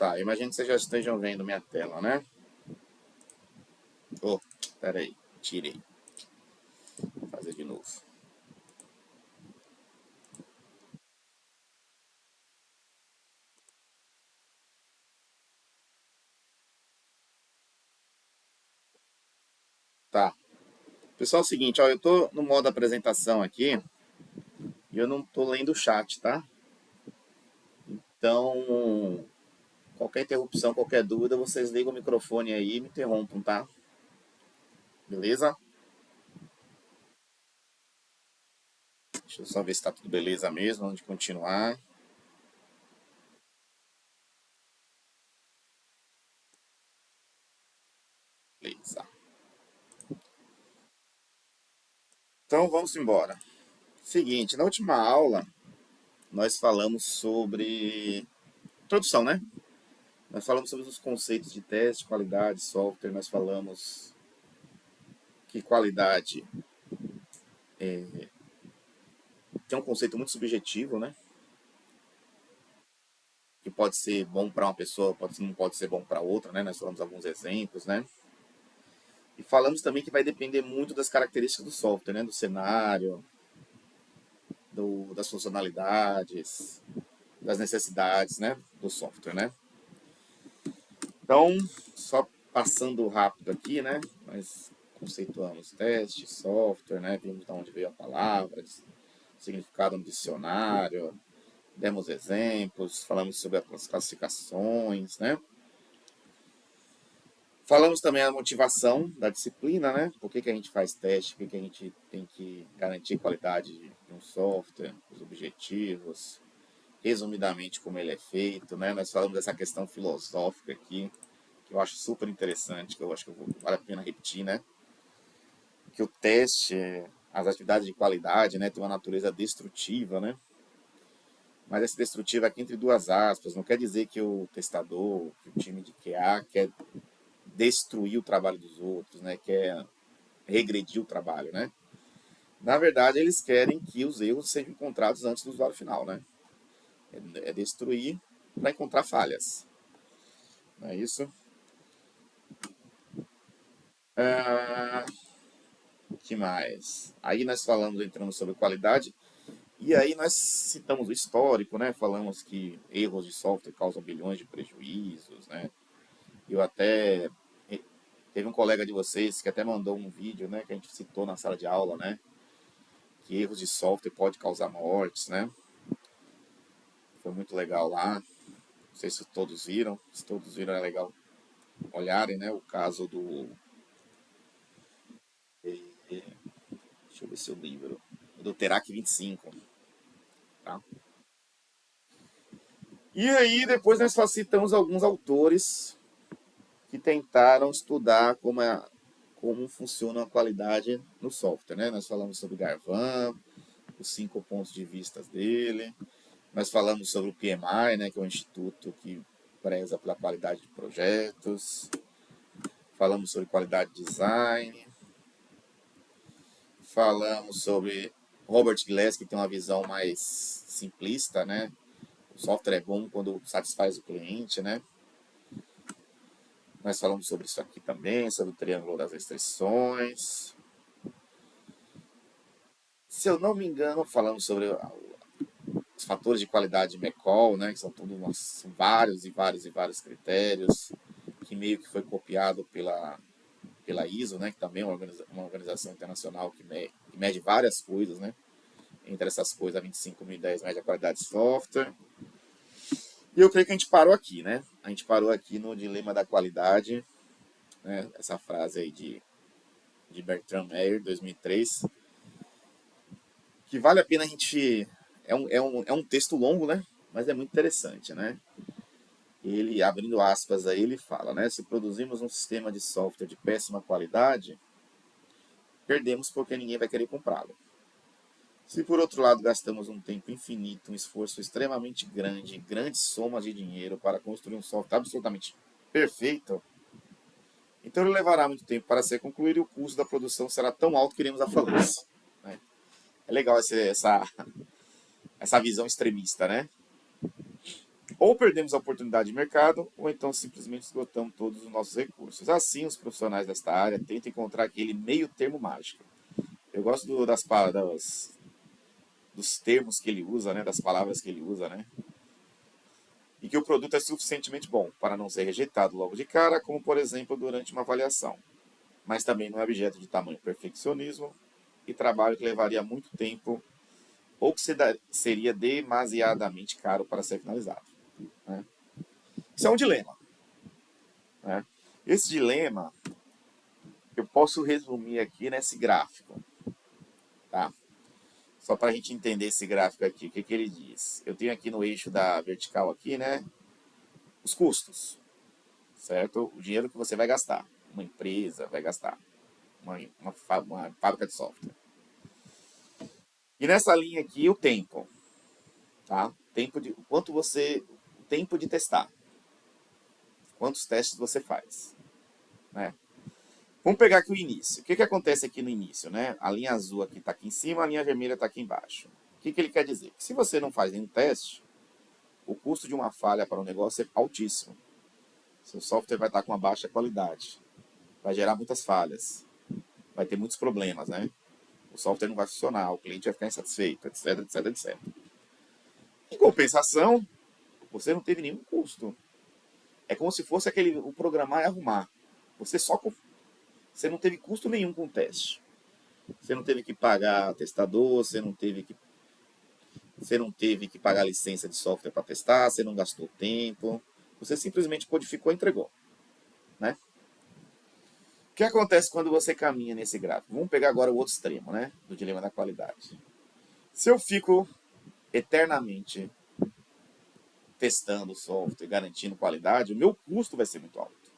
Tá, imagino que vocês já estejam vendo minha tela, né? Oh, peraí, tirei. Vou fazer de novo. Tá. Pessoal, é o seguinte, ó, eu tô no modo apresentação aqui e eu não tô lendo o chat, tá? Então, qualquer interrupção, qualquer dúvida, vocês ligam o microfone aí e me interrompam, tá? Beleza? Deixa eu só ver se tá tudo beleza mesmo, antes de continuar. Beleza. Então, vamos embora. Seguinte, na última aula, nós falamos sobre introdução, né? Nós falamos sobre os conceitos de teste, qualidade, software, nós falamos que qualidade tem um conceito muito subjetivo, né? Que pode ser bom para uma pessoa, não pode ser bom para outra, né? Nós falamos alguns exemplos, né? E falamos também que vai depender muito das características do software, né? Do cenário, das funcionalidades, das necessidades, né? Do software, né? Então, só passando rápido aqui, né? Nós conceituamos teste, software, né? Vimos de onde veio a palavra, significado no dicionário, demos exemplos, falamos sobre as classificações, né? Falamos também a motivação da disciplina, né? Por que a gente faz teste, por que a gente tem que garantir a qualidade de um software, os objetivos, resumidamente como ele é feito, né? Nós falamos dessa questão filosófica aqui, que eu acho super interessante, que eu acho que vale a pena repetir, né? Que o teste, as atividades de qualidade, né, tem uma natureza destrutiva, né? Mas esse destrutivo aqui entre duas aspas, não quer dizer que o testador, que o time de QA quer destruir o trabalho dos outros, né? Quer regredir o trabalho, né? Na verdade, eles querem que os erros sejam encontrados antes do usuário final, né? É destruir para encontrar falhas. Não é isso? Ah, que mais? Aí nós falamos, entramos sobre qualidade, e aí nós citamos o histórico, né? Falamos que erros de software causam bilhões de prejuízos, né? Eu até teve um colega de vocês que até mandou um vídeo, né? Que a gente citou na sala de aula, né? Que erros de software pode causar mortes, né? Foi muito legal lá. Não sei se todos viram. Se todos viram, é legal olharem, né? O caso do. Deixa eu ver seu livro. Do Terac 25. Tá? E aí, depois nós citamos alguns autores que tentaram estudar como funciona a qualidade no software, né? Nós falamos sobre Garvan, os 5 pontos de vista dele. Nós falamos sobre o PMI, né, que é o instituto que preza pela qualidade de projetos. Falamos sobre qualidade de design. Falamos sobre Robert Glass, que tem uma visão mais simplista, né? O software é bom quando satisfaz o cliente, né? Nós falamos sobre isso aqui também, sobre o triângulo das restrições. Se eu não me engano, falamos sobre os fatores de qualidade de MECOL, né? Que são são vários e vários e vários critérios, que meio que foi copiado pela ISO, né? Que também é uma organização internacional que mede várias coisas, né? Entre essas coisas, a 25010 mede a qualidade de software. E eu creio que a gente parou aqui, né? A gente parou aqui no dilema da qualidade, né? Essa frase aí de Bertrand Meyer, 2003, que vale a pena a gente... É um texto longo, né? Mas é muito interessante, né? Ele, abrindo aspas aí, ele fala, né? Se produzimos um sistema de software de péssima qualidade, perdemos porque ninguém vai querer comprá-lo. Se por outro lado gastamos um tempo infinito, um esforço extremamente grande, grandes somas de dinheiro para construir um software absolutamente perfeito, então ele levará muito tempo para ser concluído e o custo da produção será tão alto que iremos à falência. Né? É legal essa visão extremista, né? Ou perdemos a oportunidade de mercado, ou então simplesmente esgotamos todos os nossos recursos. Assim, os profissionais desta área tentam encontrar aquele meio termo mágico. Eu gosto dos termos que ele usa, né, das palavras que ele usa, né, e que o produto é suficientemente bom para não ser rejeitado logo de cara, como por exemplo durante uma avaliação, mas também não é objeto de tamanho perfeccionismo e trabalho que levaria muito tempo ou que seria demasiadamente caro para ser finalizado. Né? Isso é um dilema. Né? Esse dilema eu posso resumir aqui nesse gráfico. Tá? Só para a gente entender esse gráfico aqui, o que ele diz? Eu tenho aqui no eixo da vertical aqui, né, os custos, certo? O dinheiro que você vai gastar, uma empresa vai gastar, uma fábrica de software. E nessa linha aqui, o tempo, tá? O tempo de testar, quantos testes você faz, né? Vamos pegar aqui o início. O que acontece aqui no início, né? A linha azul aqui está aqui em cima, a linha vermelha está aqui embaixo. O que ele quer dizer? Que se você não faz nenhum teste, o custo de uma falha para o negócio é altíssimo. Seu software vai estar com uma baixa qualidade, vai gerar muitas falhas, vai ter muitos problemas, né? O software não vai funcionar, o cliente vai ficar insatisfeito, etc, etc, etc. Em compensação, você não teve nenhum custo. É como se fosse o programar e arrumar. Você não teve custo nenhum com o teste. Você não teve que pagar testador, você não teve que pagar licença de software para testar, você não gastou tempo. Você simplesmente codificou e entregou. Né? O que acontece quando você caminha nesse gráfico? Vamos pegar agora o outro extremo, né? Do dilema da qualidade. Se eu fico eternamente testando o software, garantindo qualidade, o meu custo vai ser muito alto.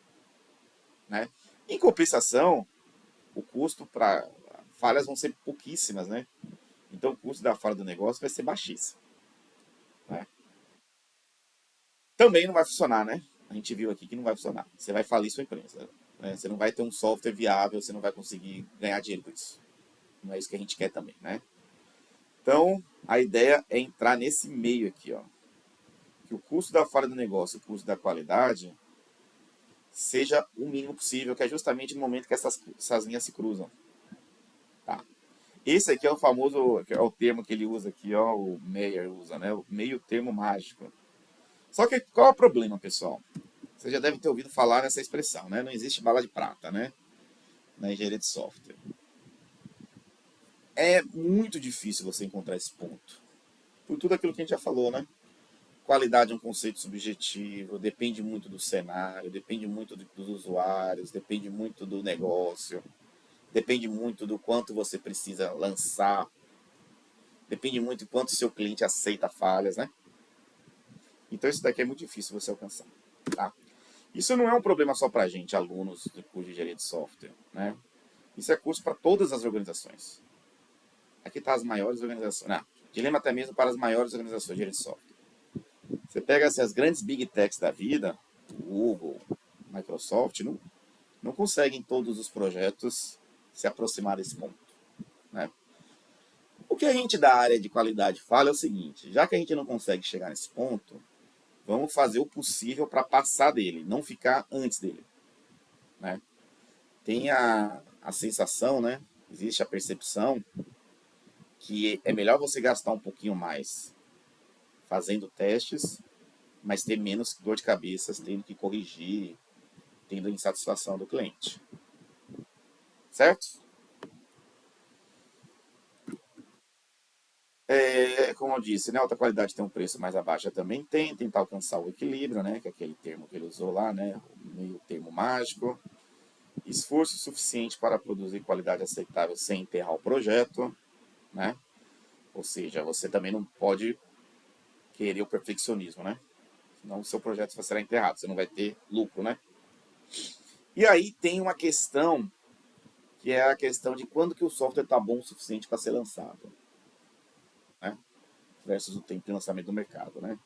Né? Em compensação, o custo para falhas vão ser pouquíssimas, né? Então o custo da falha do negócio vai ser baixíssimo. Né? Também não vai funcionar, né? A gente viu aqui que não vai funcionar. Você vai falir sua empresa. Né? Você não vai ter um software viável, você não vai conseguir ganhar dinheiro com isso. Não é isso que a gente quer também, né? Então, a ideia é entrar nesse meio aqui, ó. Que o custo da falha do negócio, o custo da qualidade, seja o mínimo possível, que é justamente no momento que essas linhas se cruzam. Tá? Esse aqui é o famoso, que é o termo que ele usa aqui, ó, o Meyer usa, né? O meio termo mágico. Só que qual é o problema, pessoal? Você já deve ter ouvido falar nessa expressão, né? Não existe bala de prata, né? Na engenharia de software. É muito difícil você encontrar esse ponto. Por tudo aquilo que a gente já falou, né? Qualidade é um conceito subjetivo, depende muito do cenário, depende muito dos usuários, depende muito do negócio, depende muito do quanto você precisa lançar, depende muito do quanto seu cliente aceita falhas, né? Então isso daqui é muito difícil você alcançar, tá? Isso não é um problema só para a gente, alunos do curso de engenharia de software, né? Isso é curso para todas as organizações. Aqui está as maiores organizações, não, dilema até mesmo para as maiores organizações de engenharia de software. Você pega assim, as grandes big techs da vida, Google, Microsoft, não conseguem todos os projetos se aproximar desse ponto. Né? O que a gente da área de qualidade fala é o seguinte, já que a gente não consegue chegar nesse ponto, vamos fazer o possível para passar dele, não ficar antes dele. Né? Tem a sensação, né? Existe a percepção que é melhor você gastar um pouquinho mais fazendo testes, mas ter menos dor de cabeça, tendo que corrigir, tendo insatisfação do cliente. Certo? Como eu disse, né, alta qualidade tem um preço mais abaixo também tem, tentar alcançar o equilíbrio, né, que é aquele termo que ele usou lá, né, o meio termo mágico. Esforço suficiente para produzir qualidade aceitável sem enterrar o projeto, né? Ou seja, você também não pode querer o perfeccionismo, né? Senão o seu projeto será enterrado, você não vai ter lucro, né? E aí tem uma questão, que é a questão de quando que o software está bom o suficiente para ser lançado, né? Versus o tempo de lançamento do mercado, né?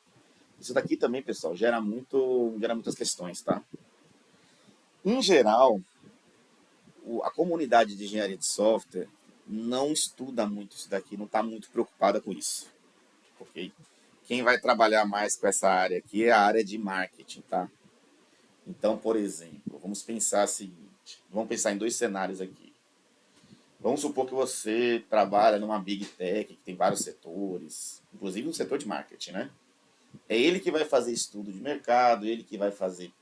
Isso daqui também, pessoal, gera muitas questões, tá? Em geral, a comunidade de engenharia de software não estuda muito isso daqui, não está muito preocupada com isso, ok? quem vai trabalhar mais com essa área aqui é a área de marketing, tá? Então, por exemplo, vamos pensar o seguinte, vamos pensar em dois cenários aqui. Vamos supor que você trabalha numa Big Tech, que tem vários setores, inclusive no setor de marketing, né? É ele que vai fazer estudo de mercado, ele que vai fazer,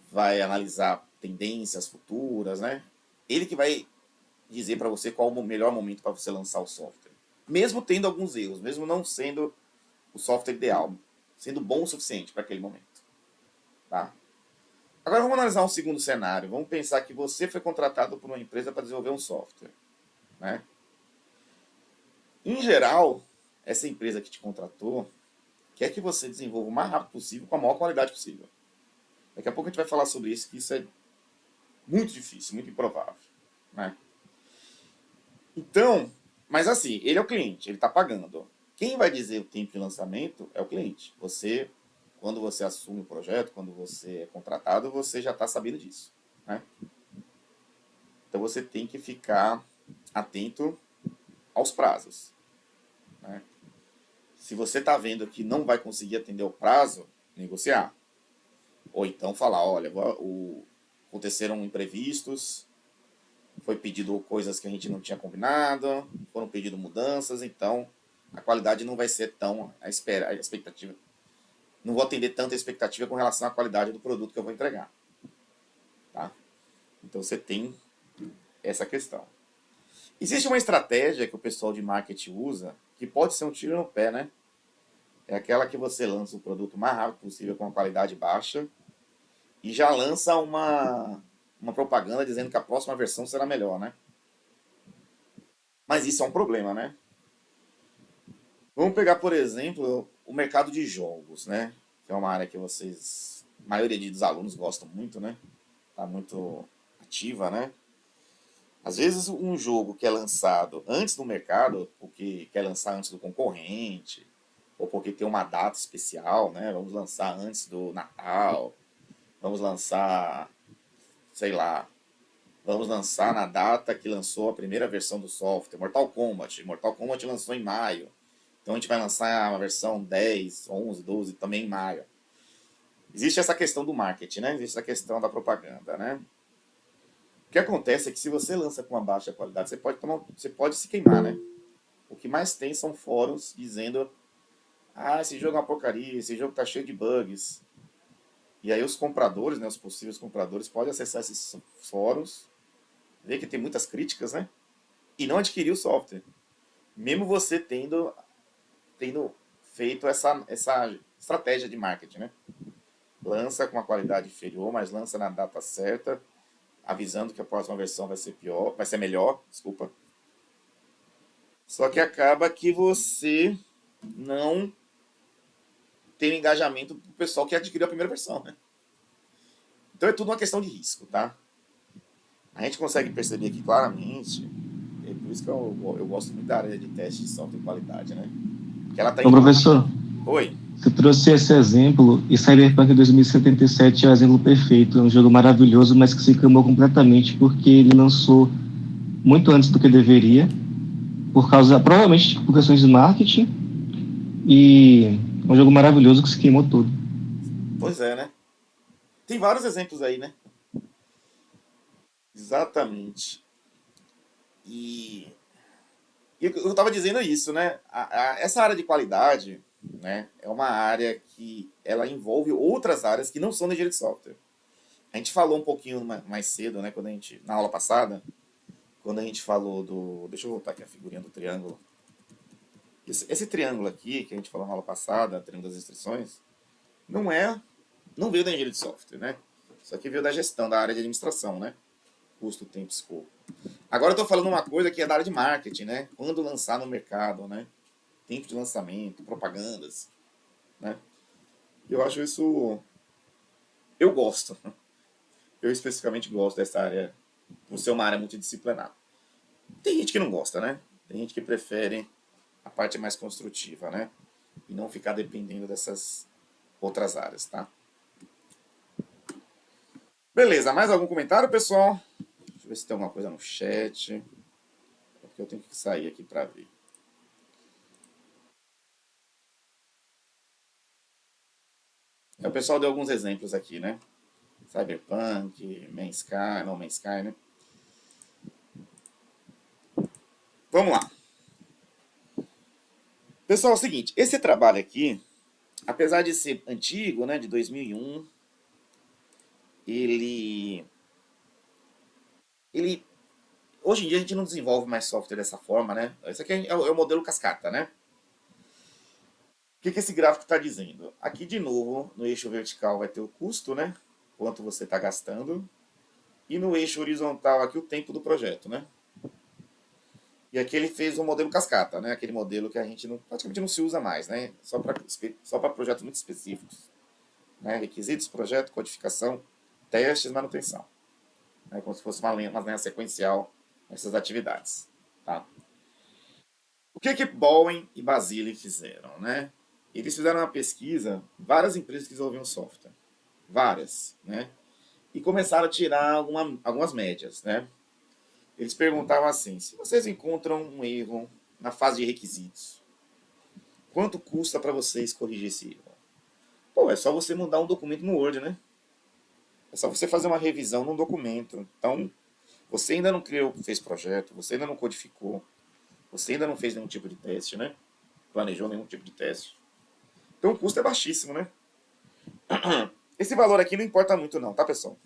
vai analisar tendências futuras, né? Ele que vai dizer para você qual o melhor momento para você lançar o software. Mesmo tendo alguns erros, mesmo não sendo o software ideal, sendo bom o suficiente para aquele momento. Tá? Agora vamos analisar um segundo cenário. Vamos pensar que você foi contratado por uma empresa para desenvolver um software. Né? Em geral, essa empresa que te contratou quer que você desenvolva o mais rápido possível com a maior qualidade possível. Daqui a pouco a gente vai falar sobre isso, que isso é muito difícil, muito improvável. Né? Então, mas assim, ele é o cliente, ele está pagando. Quem vai dizer o tempo de lançamento é o cliente. Você, quando você assume o projeto, quando você é contratado, você já está sabendo disso. Né? Então você tem que ficar atento aos prazos. Né? Se você está vendo que não vai conseguir atender o prazo, negociar. Ou então falar, olha, aconteceram imprevistos, foi pedido coisas que a gente não tinha combinado, foram pedidas mudanças, então a qualidade não vai ser tão a expectativa. Não vou atender tanta expectativa com relação à qualidade do produto que eu vou entregar. Tá? Então você tem essa questão. Existe uma estratégia que o pessoal de marketing usa, que pode ser um tiro no pé, né? É aquela que você lança o produto o mais rápido possível com uma qualidade baixa e já lança uma propaganda dizendo que a próxima versão será melhor, né? Mas isso é um problema, né? Vamos pegar, por exemplo, o mercado de jogos, né? Que é uma área que vocês, a maioria dos alunos gostam muito, né? Tá muito ativa, né? Às vezes um jogo que é lançado antes do mercado, porque quer lançar antes do concorrente, ou porque tem uma data especial, né? Vamos lançar antes do Natal, vamos lançar, sei lá, vamos lançar na data que lançou a primeira versão do software, Mortal Kombat. Mortal Kombat lançou em maio. Então a gente vai lançar uma versão 10, 11, 12 também em maio. Existe essa questão do marketing, né? Existe essa questão da propaganda, né? O que acontece é que se você lança com uma baixa qualidade, você pode se queimar, né? O que mais tem são fóruns dizendo esse jogo é uma porcaria, esse jogo tá cheio de bugs. E aí os compradores, né, os possíveis compradores, podem acessar esses fóruns, ver que tem muitas críticas, né? E não adquirir o software. Mesmo você tendo feito essa estratégia de marketing, né? Lança com uma qualidade inferior, mas lança na data certa, avisando que a próxima versão vai ser pior, vai ser melhor, desculpa. Só que acaba que você não tem engajamento pro pessoal que adquiriu a primeira versão, né? Então é tudo uma questão de risco, tá? A gente consegue perceber aqui claramente, é por isso que eu gosto muito da área de teste de software de qualidade, né? Que ela tá Ô, indo... professor, Oi? você trouxe esse exemplo e Cyberpunk 2077 é o exemplo perfeito. É um jogo maravilhoso, mas que se queimou completamente porque ele lançou muito antes do que deveria, por causa, provavelmente, por questões de marketing, e é um jogo maravilhoso que se queimou todo. Pois é, né? Tem vários exemplos aí, né? Exatamente. E eu estava dizendo isso, né? Essa área de qualidade, né, é uma área que ela envolve outras áreas que não são da engenharia de software. A gente falou um pouquinho mais cedo, né, na aula passada, quando a gente falou do... Deixa eu voltar aqui a figurinha do triângulo. Esse triângulo aqui, que a gente falou na aula passada, triângulo das restrições, não veio da engenharia de software, né? Isso aqui veio da gestão, da área de administração, né? Custo, tempo, escopo. Agora eu estou falando uma coisa que é da área de marketing, né? Quando lançar no mercado, né? Tempo de lançamento, propagandas, né? Eu acho isso... Eu gosto. Eu especificamente gosto dessa área, por ser uma área multidisciplinar. Tem gente que não gosta, né? Tem gente que prefere a parte mais construtiva, né? E não ficar dependendo dessas outras áreas, tá? Beleza, mais algum comentário, pessoal? Deixa eu ver se tem alguma coisa no chat. Porque eu tenho que sair aqui para ver. O pessoal deu alguns exemplos aqui, né? Cyberpunk, Man's Sky, não Man's Sky, né? Vamos lá. Pessoal, é o seguinte, esse trabalho aqui, apesar de ser antigo, né, de 2001, ele ele hoje em dia a gente não desenvolve mais software dessa forma, né? Esse aqui é o modelo cascata, né? O que esse gráfico está dizendo? Aqui de novo, no eixo vertical vai ter o custo, né? Quanto você está gastando. E no eixo horizontal aqui o tempo do projeto, né? E aqui ele fez um modelo cascata, né? Aquele modelo que a gente praticamente não se usa mais, né? Só para projetos muito específicos. Né? Requisitos, projeto, codificação, testes, manutenção. Né? Como se fosse uma linha sequencial nessas atividades. Tá? O que Bowen e Basile fizeram? Né? Eles fizeram uma pesquisa, várias empresas que desenvolviam software. Várias. Né? E começaram a tirar algumas médias. Né? Eles perguntavam assim, se vocês encontram um erro na fase de requisitos, quanto custa para vocês corrigir esse erro? Pô, é só você mudar um documento no Word, né? É só você fazer uma revisão num documento. Então, você ainda não criou, fez projeto, você ainda não codificou, você ainda não fez nenhum tipo de teste, né? Planejou nenhum tipo de teste. Então o custo é baixíssimo, né? Esse valor aqui não importa muito não, tá, pessoal?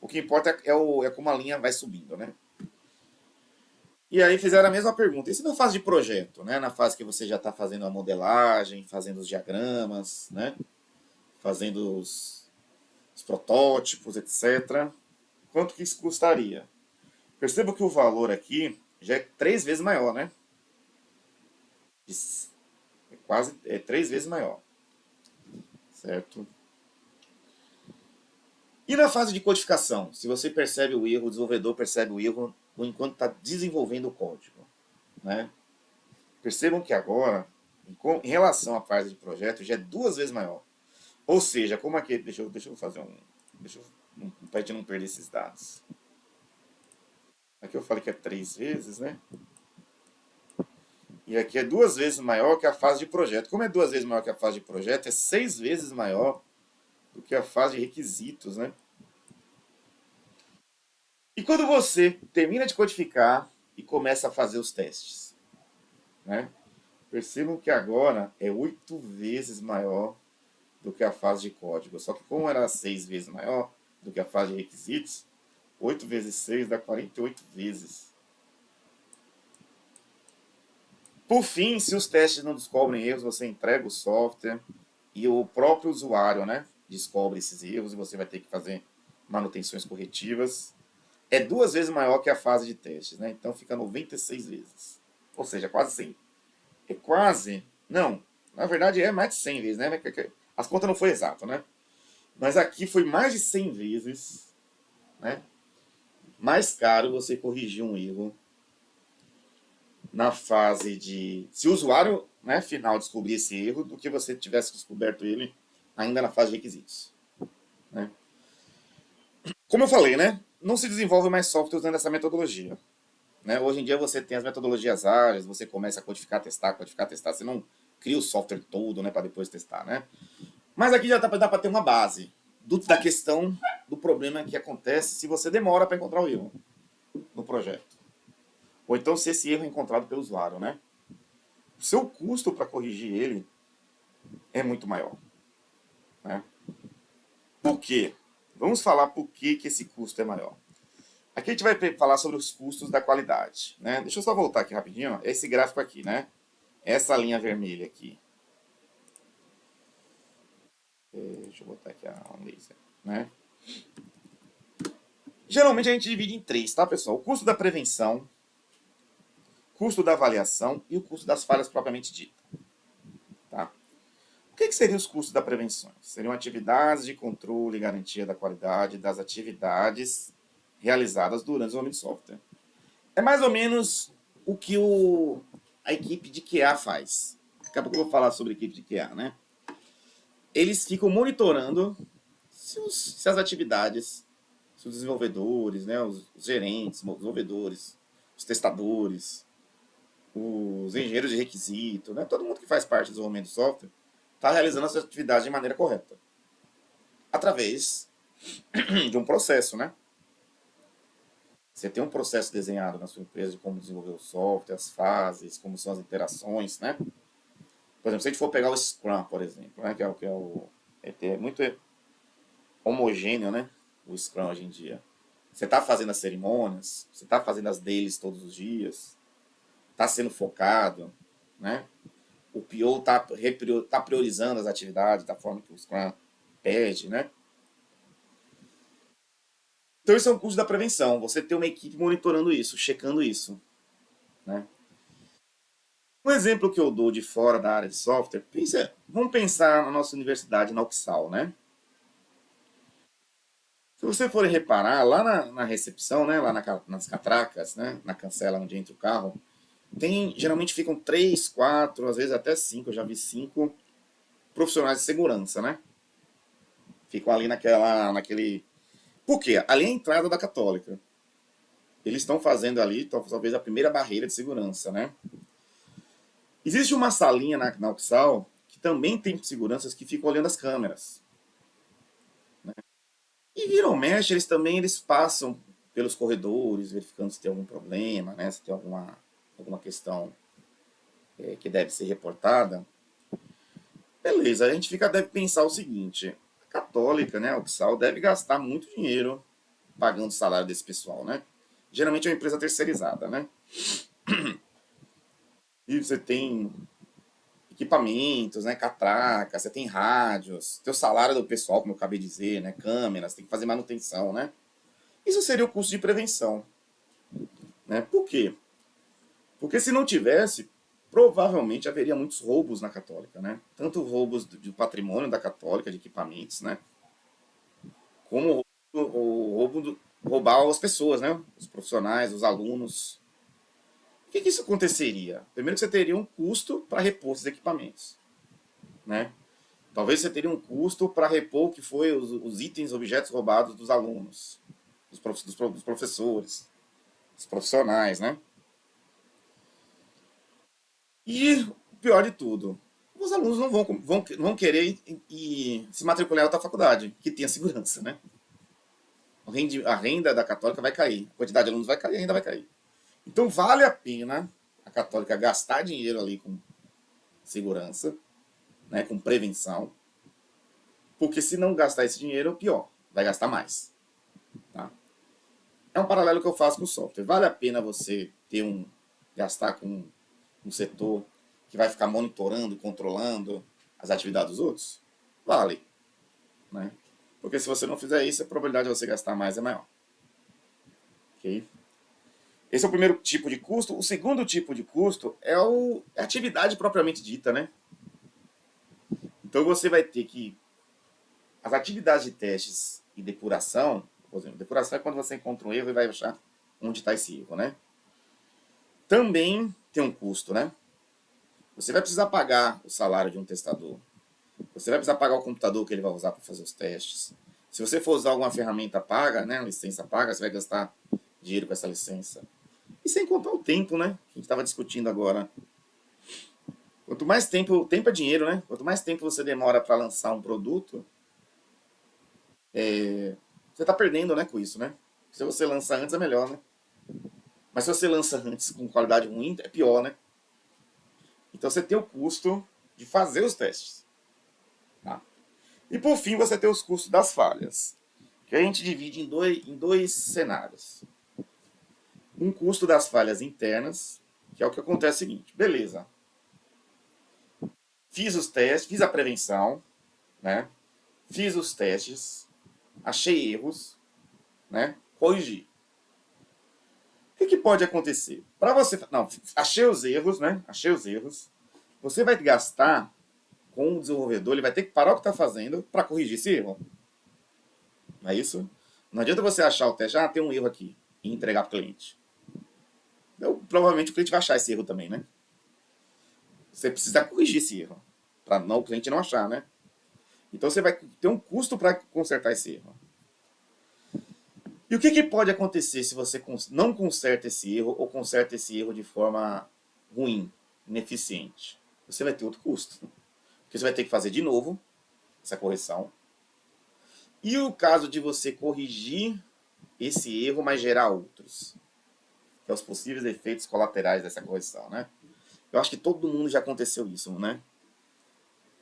O que importa é como a linha vai subindo, né? E aí fizeram a mesma pergunta. E se na fase de projeto, né? Na fase que você já está fazendo a modelagem, fazendo os diagramas, né? Fazendo os protótipos, etc. Quanto que isso custaria? Perceba que o valor aqui já é 3 vezes maior, né? É 3 vezes maior. Certo? E na fase de codificação? Se você percebe o erro, o desenvolvedor percebe o erro enquanto está desenvolvendo o código. Né? Percebam que agora, em relação à fase de projeto, já é 2 vezes maior. Ou seja, como aqui. Deixa eu fazer um. Para a gente não perder esses dados. Aqui eu falei que é 3 vezes, né? E aqui é 2 vezes maior que a fase de projeto. Como é 2 vezes maior que a fase de projeto, é 6 vezes maior do que a fase de requisitos, né? E quando você termina de codificar e começa a fazer os testes, né? Percebam que agora é 8 vezes maior do que a fase de código. Só que como era 6 vezes maior do que a fase de requisitos, 8 vezes 6 dá 48 vezes. Por fim, se os testes não descobrem erros, você entrega o software e o próprio usuário, né, descobre esses erros e você vai ter que fazer manutenções corretivas. É 2 vezes maior que a fase de testes, né? Então fica 96 vezes. Ou seja, quase 100. É quase... Não, na verdade é mais de 100 vezes, né? As contas não foi exato, né? Mas aqui foi mais de 100 vezes, né? Mais caro você corrigir um erro na fase de... Se o usuário, né, final descobrir esse erro, do que você tivesse descoberto ele ainda na fase de requisitos. Né? Como eu falei, né? Não se desenvolve mais software usando essa metodologia. Né? Hoje em dia você tem as metodologias ágeis, você começa a codificar, testar. Você não cria o software todo, né, para depois testar, né? Mas aqui já dá para ter uma base da questão do problema que acontece se você demora para encontrar o erro no projeto. Ou então se esse erro é encontrado pelo usuário, né? O seu custo para corrigir ele é muito maior. Né? Por quê? Vamos falar por que esse custo é maior. Aqui a gente vai falar sobre os custos da qualidade. Né? Deixa eu só voltar aqui rapidinho. Esse gráfico aqui, né? Essa linha vermelha aqui. Deixa eu botar aqui a laser. Né? Geralmente a gente divide em 3, tá, pessoal? O custo da prevenção, custo da avaliação e o custo das falhas propriamente dita. Tá? O que seriam os custos da prevenção? Seriam atividades de controle e garantia da qualidade das atividades realizadas durante o desenvolvimento de software. É mais ou menos o que a equipe de QA faz. Daqui a pouco eu vou falar sobre a equipe de QA, né? Eles ficam monitorando se as atividades, se os desenvolvedores, né, os gerentes, os desenvolvedores, os testadores, os engenheiros de requisito, né, todo mundo que faz parte do desenvolvimento do software, está realizando essa atividade de maneira correta. através de um processo, né? Você tem um processo desenhado na sua empresa de como desenvolver o software, as fases, como são as interações, né? Por exemplo, se a gente for pegar o Scrum, por exemplo, né? É muito homogêneo, né? O Scrum hoje em dia. Você está fazendo as cerimônias, você está fazendo as dailies todos os dias, está sendo focado, né? O PO está priorizando as atividades da forma que o Scrum pede, né? Então isso é um curso da prevenção, você ter uma equipe monitorando isso, checando isso, né? Um exemplo que eu dou de fora da área de software, vamos pensar na nossa universidade, na UXAL, né? Se você for reparar, lá na recepção, né, lá nas catracas, né, na cancela onde entra o carro, geralmente ficam 3, 4, às vezes até 5, eu já vi 5 profissionais de segurança, né? Ficam ali naquele... Por quê? Ali é a entrada da Católica. Eles estão fazendo ali, talvez, a primeira barreira de segurança, né? Existe uma salinha na UXAL que também tem seguranças que ficam olhando as câmeras. E viram mexe, eles passam pelos corredores, verificando se tem algum problema, né? Se tem alguma questão que deve ser reportada. Beleza, a gente deve pensar o seguinte, a Católica, né, a UXAL, deve gastar muito dinheiro pagando o salário desse pessoal, né? Geralmente é uma empresa terceirizada, né? E você tem equipamentos, né, catraca, você tem rádios, tem o salário do pessoal, como eu acabei de dizer, né, câmeras, tem que fazer manutenção, né? Isso seria o custo de prevenção, né? Por quê? Porque se não tivesse, provavelmente haveria muitos roubos na Católica, né? Tanto roubos do patrimônio da Católica, de equipamentos, né? Como o roubo roubar as pessoas, né? Os profissionais, os alunos. O que isso aconteceria? Primeiro que você teria um custo para repor esses equipamentos, né? Talvez você teria um custo para repor o que foi os itens, objetos roubados dos alunos, dos professores, dos profissionais, né? E o pior de tudo, os alunos não vão querer se matricular em outra faculdade, que tenha segurança, né? A renda da Católica vai cair, a quantidade de alunos vai cair, a renda vai cair. Então vale a pena a Católica gastar dinheiro ali com segurança, né, com prevenção, porque se não gastar esse dinheiro, pior, vai gastar mais. Tá? É um paralelo que eu faço com o software. Vale a pena você gastar com um setor que vai ficar monitorando, controlando as atividades dos outros? Vale. Né? Porque se você não fizer isso, a probabilidade de você gastar mais é maior. Ok? Esse é o primeiro tipo de custo. O segundo tipo de custo é a atividade propriamente dita, né? Então você vai ter que... As atividades de testes e depuração, por exemplo, depuração é quando você encontra um erro e vai achar onde está esse erro, né? Também tem um custo, né? Você vai precisar pagar o salário de um testador. Você vai precisar pagar o computador que ele vai usar para fazer os testes. Se você for usar alguma ferramenta paga, né, licença paga, você vai gastar dinheiro com essa licença. E sem contar o tempo, né? Que a gente estava discutindo agora. Quanto mais tempo é dinheiro, né? Quanto mais tempo você demora para lançar um produto, você está perdendo, né, com isso, né? Se você lança antes é melhor, né? Mas se você lança antes com qualidade ruim, é pior, né? Então você tem o custo de fazer os testes. Tá? E por fim você tem os custos das falhas, que a gente divide em dois cenários. Um custo das falhas internas, que é o que acontece o seguinte, beleza, fiz os testes, fiz a prevenção, né? Fiz os testes, achei erros, né? Corrigi. O que pode acontecer? Para você, não, achei os erros, né? Achei os erros. Você vai gastar com o desenvolvedor, ele vai ter que parar o que está fazendo para corrigir esse erro. Não é isso? Não adianta você achar o teste, tem um erro aqui, e entregar para o cliente. Então, provavelmente o cliente vai achar esse erro também, né? Você precisa corrigir esse erro, para o cliente não achar, né? Então você vai ter um custo para consertar esse erro. E o que pode acontecer se você não conserta esse erro ou conserta esse erro de forma ruim, ineficiente? Você vai ter outro custo. Porque você vai ter que fazer de novo essa correção. E o caso de você corrigir esse erro, mas gerar outros, que é os possíveis efeitos colaterais dessa correção, né? Eu acho que todo mundo já aconteceu isso, né?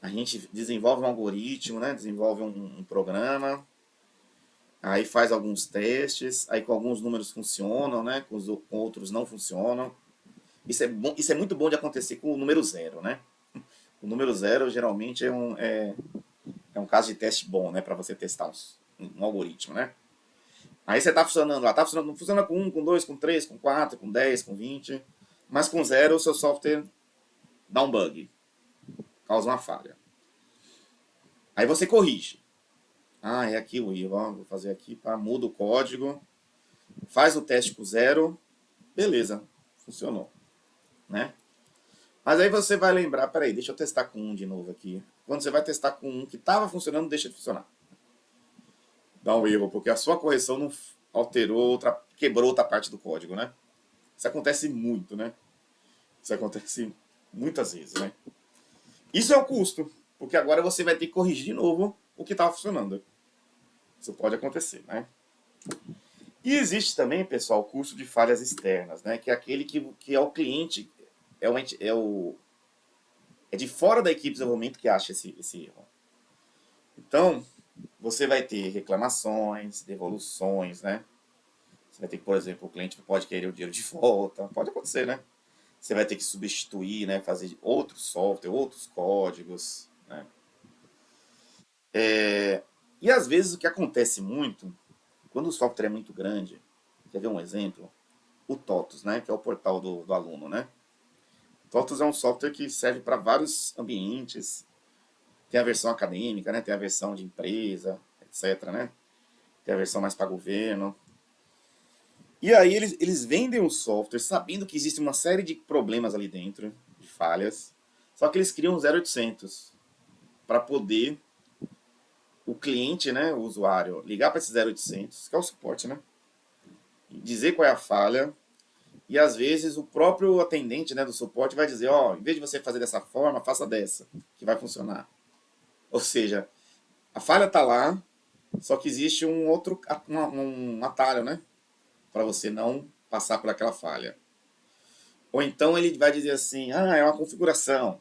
A gente desenvolve um algoritmo, né? Desenvolve um programa, aí faz alguns testes, aí com alguns números funcionam, né? Com outros não funcionam. Isso é muito bom de acontecer com o número zero, né? O número zero geralmente é um caso de teste bom, né? Para você testar um algoritmo, né? Aí você tá funcionando lá, tá funcionando, não funciona com 1, com 2, com 3, com 4, com 10, com 20, mas com zero o seu software dá um bug, causa uma falha. Aí você corrige. Ah, é aqui o erro, ó, vou fazer aqui, pá, muda o código, faz o teste com zero, beleza, funcionou, né? Mas aí você vai lembrar, peraí, deixa eu testar com um de novo aqui. Quando você vai testar com um que estava funcionando, deixa de funcionar. Dá um erro, porque a sua correção não alterou, quebrou outra parte do código, né? Isso acontece muito, né? Isso acontece muitas vezes, né? Isso é o custo, porque agora você vai ter que corrigir de novo o que estava funcionando. Isso pode acontecer, né? E existe também, pessoal, o custo de falhas externas, né? Que é aquele que é o cliente, é de fora da equipe de desenvolvimento que acha esse erro. Então, você vai ter reclamações, devoluções, né? Você vai ter que, por exemplo, o cliente pode querer o dinheiro de volta, pode acontecer, né? Você vai ter que substituir, né? Fazer outro software, outros códigos, né? E às vezes o que acontece muito, quando o software é muito grande, quer ver um exemplo? O TOTUS, né? Que é o portal do aluno, né? O TOTUS é um software que serve para vários ambientes. Tem a versão acadêmica, né? Tem a versão de empresa, etc, né? Tem a versão mais para governo. E aí eles vendem o software sabendo que existe uma série de problemas ali dentro, de falhas. Só que eles criam um 0800 para poder o cliente, né, o usuário, ligar para esse 0800, que é o suporte, né? Dizer qual é a falha. E às vezes o próprio atendente, né, do suporte vai dizer, ó, em vez de você fazer dessa forma, faça dessa, que vai funcionar. Ou seja, a falha está lá, só que existe um atalho, né, para você não passar por aquela falha. Ou então ele vai dizer assim, ah, é uma configuração.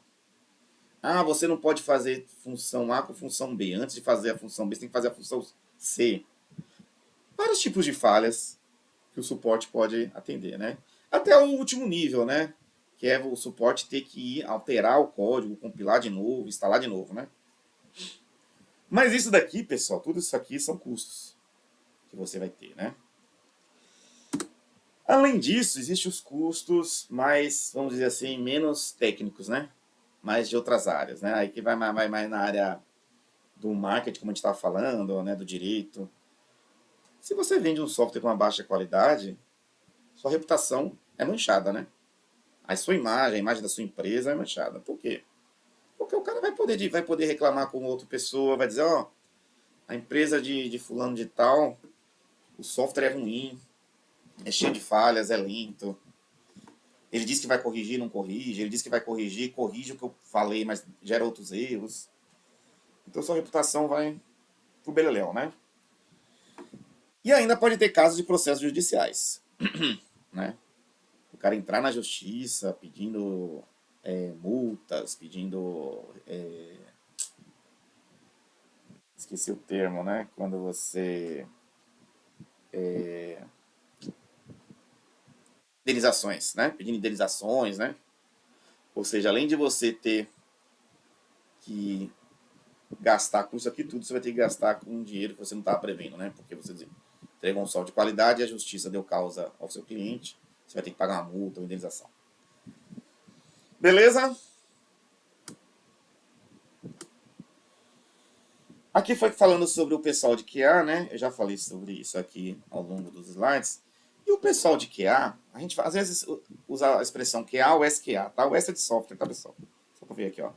Ah, você não pode fazer função A com função B. Antes de fazer a função B, você tem que fazer a função C. Vários tipos de falhas que o suporte pode atender, né? Até o último nível, né? Que é o suporte ter que ir alterar o código, compilar de novo, instalar de novo, né? Mas isso daqui, pessoal, tudo isso aqui são custos que você vai ter, né? Além disso, existem os custos mais, vamos dizer assim, menos técnicos, né? Mais de outras áreas, né? Aí que vai mais na área do marketing, como a gente estava falando, né? Do direito. Se você vende um software com uma baixa qualidade, sua reputação é manchada, né? A sua imagem, a imagem da sua empresa é manchada. Por quê? Porque o cara vai poder reclamar com outra pessoa, vai dizer, ó, a empresa de fulano de tal, o software é ruim, é cheio de falhas, é lento. Ele diz que vai corrigir, não corrige. Ele diz que vai corrigir, corrige o que eu falei, mas gera outros erros. Então sua reputação vai pro beleléu, né? E ainda pode ter casos de processos judiciais, né? O cara entrar na justiça pedindo multas, pedindo... esqueci o termo, né? Quando você... indenizações, né? Pedindo indenizações, né? Ou seja, além de você ter que gastar com isso aqui tudo, você vai ter que gastar com dinheiro que você não estava prevendo, né? Porque você entregou um software de qualidade e a justiça deu causa ao seu cliente, você vai ter que pagar uma multa ou indenização. Beleza? Aqui foi falando sobre o pessoal de QA, né? Eu já falei sobre isso aqui ao longo dos slides. E o pessoal de QA, a gente às vezes usa a expressão QA ou SQA, tá? O S é de software, tá, pessoal? Só para ver aqui, ó.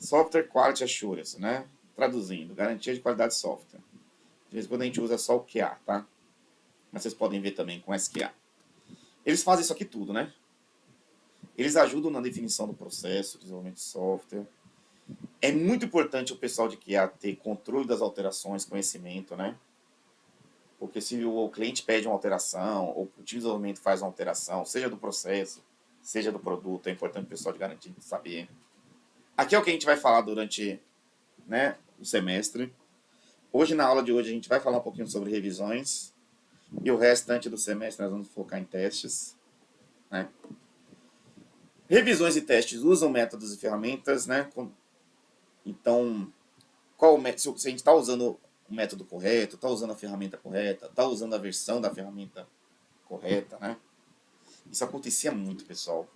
Software Quality Assurance, né? Traduzindo, garantia de qualidade de software. De vez em quando a gente usa só o QA, tá? Mas vocês podem ver também com SQA. Eles fazem isso aqui tudo, né? Eles ajudam na definição do processo de desenvolvimento de software. É muito importante o pessoal de QA ter controle das alterações, conhecimento, né? Porque se o cliente pede uma alteração, ou o time de desenvolvimento faz uma alteração, seja do processo, seja do produto, é importante o pessoal de garantia saber. Aqui é o que a gente vai falar durante, né, o semestre. Hoje, na aula de hoje, a gente vai falar um pouquinho sobre revisões. E o restante do semestre nós vamos focar em testes, né? Revisões e testes usam métodos e ferramentas, né? Então, se a gente está usando o método correto, está usando a ferramenta correta, está usando a versão da ferramenta correta, né? Isso acontecia muito, pessoal.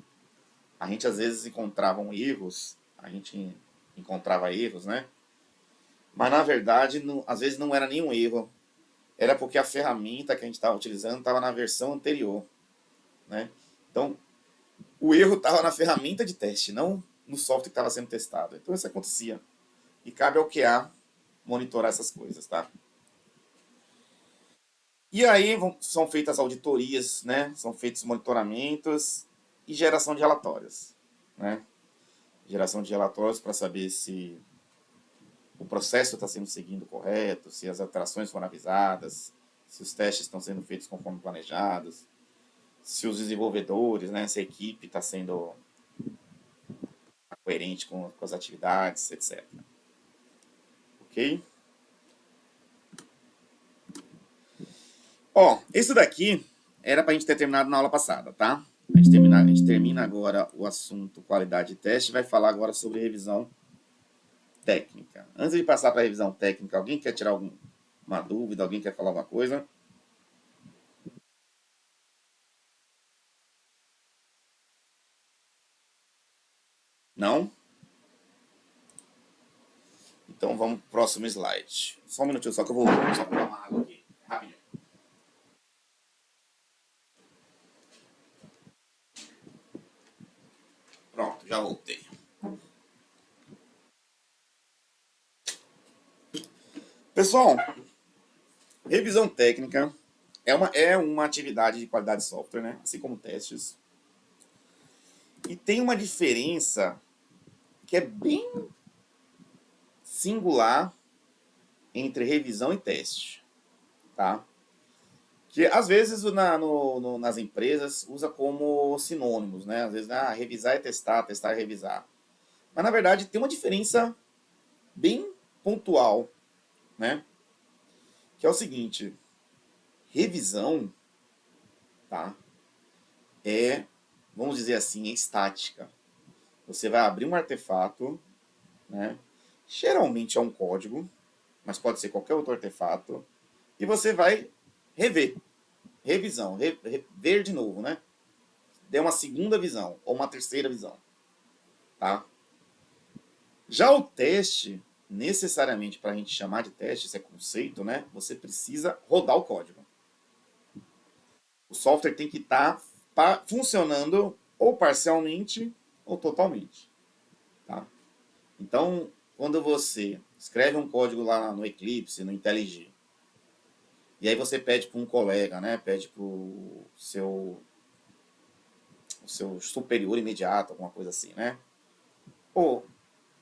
A gente às vezes encontrava erros, né? Mas na verdade, não, às vezes não era nenhum erro. Era porque a ferramenta que a gente estava utilizando estava na versão anterior, né? Então, o erro estava na ferramenta de teste, não no software que estava sendo testado. Então isso acontecia. E cabe ao QA monitorar essas coisas, tá? E aí são feitas auditorias, né? São feitos monitoramentos e geração de relatórios, né? Geração de relatórios para saber se o processo está sendo seguido correto, se as alterações foram avisadas, se os testes estão sendo feitos conforme planejados, se os desenvolvedores, né, se a equipe está sendo coerente com as atividades, etc. Ok? Ó, isso daqui era para a gente ter terminado na aula passada, tá? A gente termina agora o assunto qualidade de teste e vai falar agora sobre revisão técnica. Antes de passar para a revisão técnica, alguém quer tirar alguma dúvida? Alguém quer falar alguma coisa? Não? Então vamos pro próximo slide. Só um minutinho, só que eu vou só pegar uma água aqui. Rapidinho. Pronto, já voltei. Pessoal, revisão técnica é uma atividade de qualidade de software, né? Assim como testes. E tem uma diferença que é bem singular entre revisão e teste, tá? Que às vezes nas empresas usa como sinônimos, né? Às vezes, revisar é testar, testar é revisar. Mas na verdade tem uma diferença bem pontual, né? Que é o seguinte, revisão, tá? Vamos dizer assim, é estática. Você vai abrir um artefato, né? Geralmente é um código, mas pode ser qualquer outro artefato, e você vai rever. Revisão, ver de novo, né? Der uma segunda visão ou uma terceira visão, tá? Já o teste, necessariamente para a gente chamar de teste, esse é conceito, né? Você precisa rodar o código. O software tem que estar funcionando ou parcialmente ou totalmente, tá? Então, quando você escreve um código lá no Eclipse, no IntelliJ, e aí você pede para um colega, né? Pede para o seu superior imediato, alguma coisa assim, né? Pô,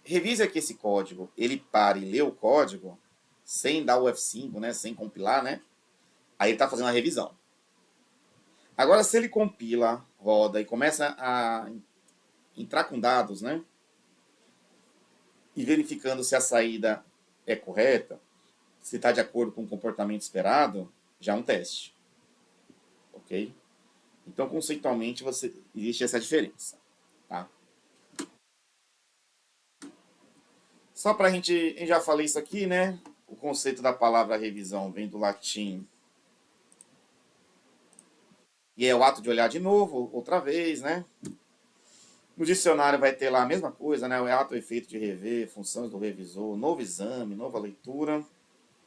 revise aqui esse código. Ele para e lê o código sem dar o F5, né? Sem compilar, né? Aí ele está fazendo a revisão. Agora, se ele compila, roda e começa a entrar com dados, né? E verificando se a saída é correta, se está de acordo com o comportamento esperado, já é um teste. Ok? Então, conceitualmente, existe essa diferença. Tá? Só para a gente já falei isso aqui, né? O conceito da palavra revisão vem do latim. E é o ato de olhar de novo, outra vez, né? No dicionário vai ter lá a mesma coisa, né? O ato ou efeito de rever, funções do revisor, novo exame, nova leitura.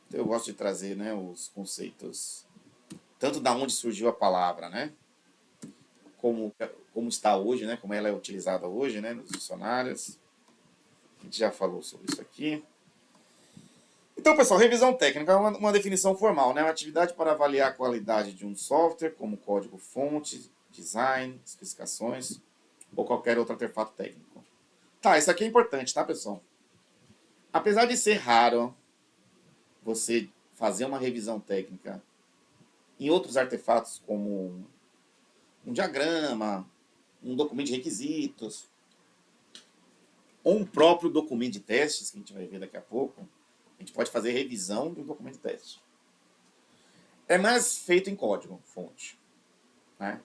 Então, eu gosto de trazer, né, os conceitos, tanto da onde surgiu a palavra, né? Como está hoje, né? Como ela é utilizada hoje, né? Nos dicionários. A gente já falou sobre isso aqui. Então, pessoal, revisão técnica é uma definição formal, né? Uma atividade para avaliar a qualidade de um software, como código-fonte, design, especificações ou qualquer outro artefato técnico. Tá, isso aqui é importante, tá, pessoal? apesar de ser raro você fazer uma revisão técnica em outros artefatos, como um diagrama, um documento de requisitos, ou um próprio documento de testes, que a gente vai ver daqui a pouco, a gente pode fazer revisão do documento de teste. É mais feito em código fonte, né?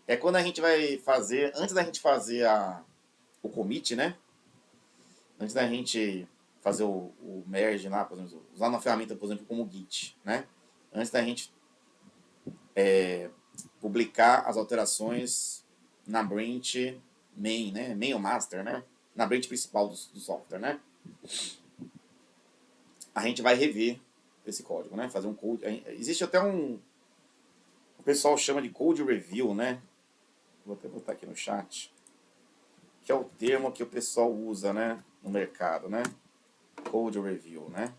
É quando a gente vai fazer, antes da gente fazer o commit, né? Antes da gente fazer o merge lá, por exemplo, usar uma ferramenta, por exemplo, como o Git, né? Antes da gente publicar as alterações na branch main, né? Main ou master, né? Na branch principal do software, né? A gente vai rever esse código, né? Fazer um code. Existe até o pessoal chama de code review, né? Vou até botar aqui no chat, que é o termo que o pessoal usa, né, no mercado, né? Code review, né?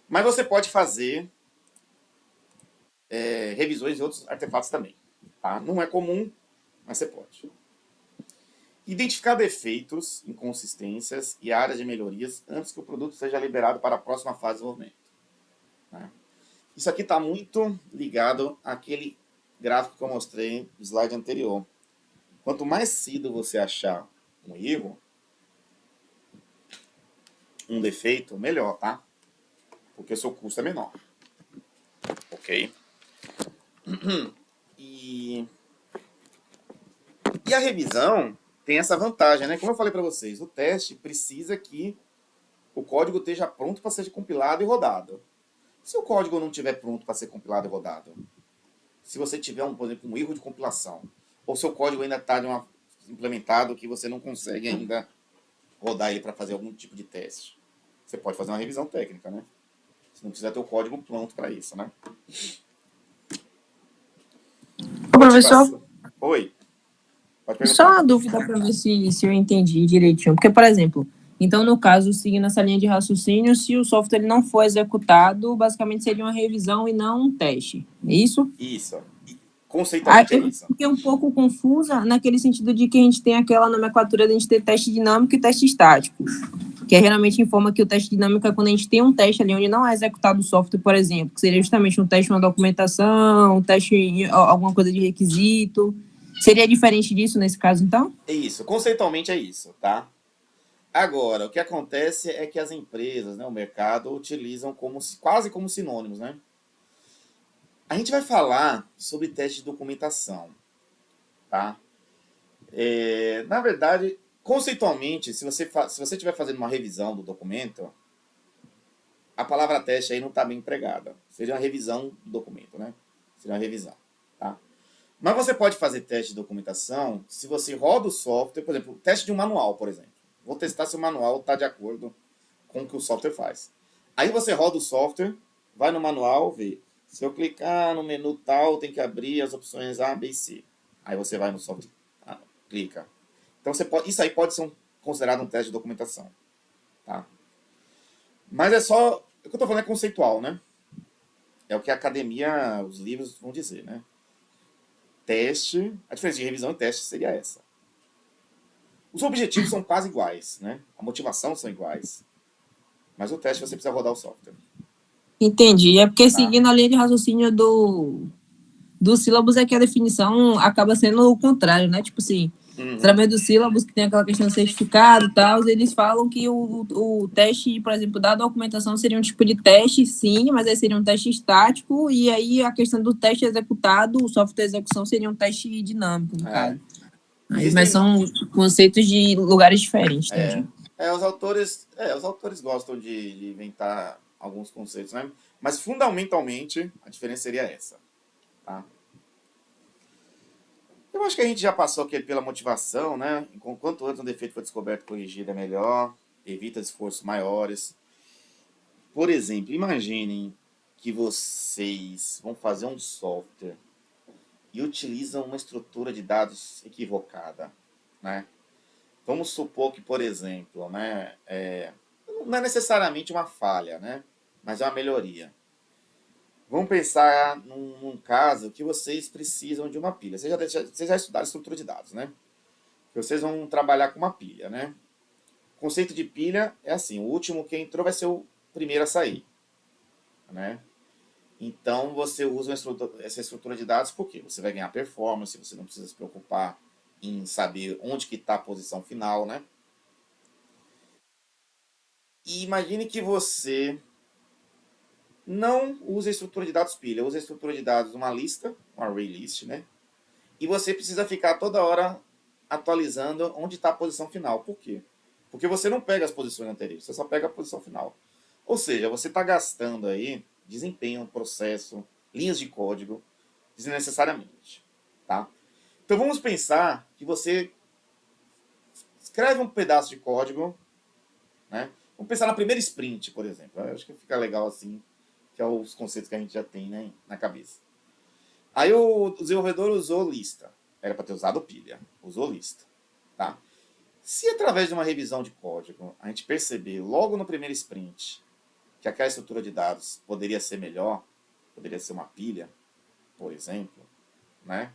Mas você pode fazer revisões de outros artefatos também, tá? Não é comum, mas você pode. Identificar defeitos, inconsistências e áreas de melhorias antes que o produto seja liberado para a próxima fase de desenvolvimento, né? Isso aqui está muito ligado àquele gráfico que eu mostrei no slide anterior. Quanto mais cedo você achar um erro, um defeito, melhor, tá? Porque o seu custo é menor. Ok? E a revisão tem essa vantagem, né? Como eu falei para vocês, o teste precisa que o código esteja pronto para ser compilado e rodado. Se o código não estiver pronto para ser compilado e rodado, se você tiver, por exemplo, um erro de compilação, ou seu código ainda está implementado que você não consegue ainda rodar ele para fazer algum tipo de teste, você pode fazer uma revisão técnica, né? Você não precisa ter o código pronto para isso, né? Ô, professor, Oi, pode só perguntar. uma dúvida para ver se eu entendi direitinho. Porque, por exemplo, então, no caso, seguindo essa linha de raciocínio, se o software ele não for executado, basicamente seria uma revisão e não um teste. É isso? Isso. Conceitualmente é Eu isso. fiquei um pouco confusa naquele sentido de que a gente tem aquela nomenclatura de a gente ter teste dinâmico e teste estático, que é geralmente informa que o teste dinâmico é quando a gente tem um teste ali onde não é executado o software, por exemplo, que seria justamente um teste em uma documentação, um teste em alguma coisa de requisito. Seria diferente disso nesse caso, então? É isso. Conceitualmente é isso, tá? Agora, o que acontece é que as empresas, né, o mercado, utilizam quase como sinônimos, né? A gente vai falar sobre teste de documentação, tá? Na verdade, conceitualmente, se você estiver fazendo uma revisão do documento, a palavra teste aí não está bem empregada. Seria uma revisão do documento, né? Seria uma revisão, tá? Mas você pode fazer teste de documentação se você roda o software, por exemplo, teste de um manual, por exemplo. Vou testar se o manual está de acordo com o que o software faz. Aí você roda o software, vai no manual, vê. Se eu clicar no menu tal, tem que abrir as opções A, B e C. Aí você vai no software, clica. Então isso aí pode ser considerado um teste de documentação, tá? Mas é só, o que eu estou falando é conceitual, né? É o que a academia, os livros vão dizer, né? Teste, a diferença de revisão e teste seria essa. Os objetivos são quase iguais, né? A motivação são iguais. Mas o teste você precisa rodar o software. Entendi. É porque seguindo a linha de raciocínio do sílabus é que a definição acaba sendo o contrário, né? Tipo assim, através do sílabus, que tem aquela questão do certificado e tal, eles falam que o teste, por exemplo, da documentação seria um tipo de teste, sim, mas aí seria um teste estático, e aí a questão do teste executado, o software de execução seria um teste dinâmico, no caso. Mas são conceitos de lugares diferentes, entendi. Os autores gostam de inventar alguns conceitos, né? Mas fundamentalmente a diferença seria essa, tá? Eu acho que a gente já passou aqui pela motivação, né? Quanto antes um defeito for descoberto e corrigido é melhor, evita esforços maiores. Por exemplo, imaginem que vocês vão fazer um software e utilizam uma estrutura de dados equivocada, né? Vamos supor que, por exemplo, né, não é necessariamente uma falha, né? Mas é uma melhoria. Vamos pensar num caso que vocês precisam de uma pilha. Vocês já estudaram estrutura de dados, né? Vocês vão trabalhar com uma pilha, né? conceito de pilha é assim, o último que entrou vai ser o primeiro a sair, né? Então você usa essa estrutura de dados porque você vai ganhar performance, você não precisa se preocupar em saber onde que está a posição final, né? E imagine que você não usa a estrutura de dados pilha, usa a estrutura de dados uma lista, um array list, né? E você precisa ficar toda hora atualizando onde está a posição final. Por quê? Porque você não pega as posições anteriores, você só pega a posição final. Ou seja, você está gastando aí desempenho, processo, linhas de código, desnecessariamente. Tá? Então vamos pensar que você escreve um pedaço de código, né? Vamos pensar na primeira sprint, por exemplo. Eu acho que fica legal assim, que é os conceitos que a gente já tem, né, na cabeça. Aí o desenvolvedor usou lista. Era para ter usado pilha. Usou lista. Tá? Se através de uma revisão de código a gente perceber logo no primeiro sprint que aquela estrutura de dados poderia ser melhor, poderia ser uma pilha, por exemplo, né?